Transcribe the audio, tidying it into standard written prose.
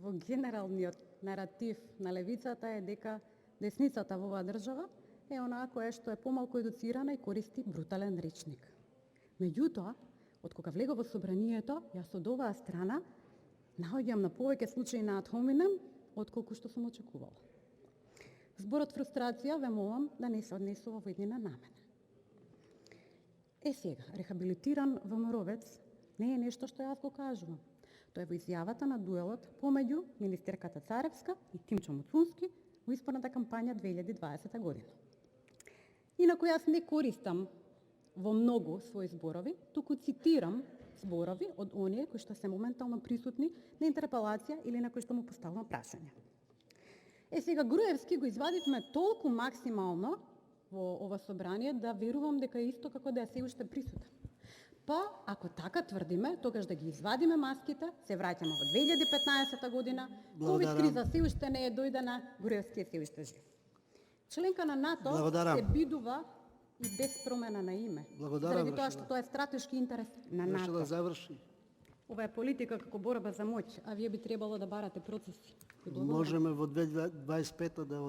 во генералниот наратив на левицата е дека десницата во оваа држава е онаа која што е помалку едуцирана и користи брутален речник. Меѓутоа, од кога влегов во собранието, јас од оваа страна наоѓам на повеќе случаи на ad hominem отколку што сум очекувала. Зборот фрустрација ве молам да не се однесува во иднина на мене. Сега, рехабилитиран ВМРО-вец не е нешто што јас го кажувам. Тоа е во изјавата на дуелот помеѓу министерката Царевска и Тимчо Муцунски во изборната кампања 2020 година. Инаку јас не користам во многу своји зборови, туку цитирам зборови од оние кои што се моментално присутни на интерпелација или на кои што му поставувам прашања. Сега Груевски го извадивме толку максимално во ова собрание да верувам дека е исто како да е се уште присутен. Па, ако така тврдиме, тогаш да ги извадиме маските, се враќаме во 2015 година, ковид криза се уште не е дојдена, Груевски е се уште жив. Членка на НАТО се бидува и без промена на име. Заради тоа што тоа е стратешки интерес на НАТО. Да заврши. Ова е политика како борба за моќ, а вие би требало да барате процеси. Можеме во 2025 да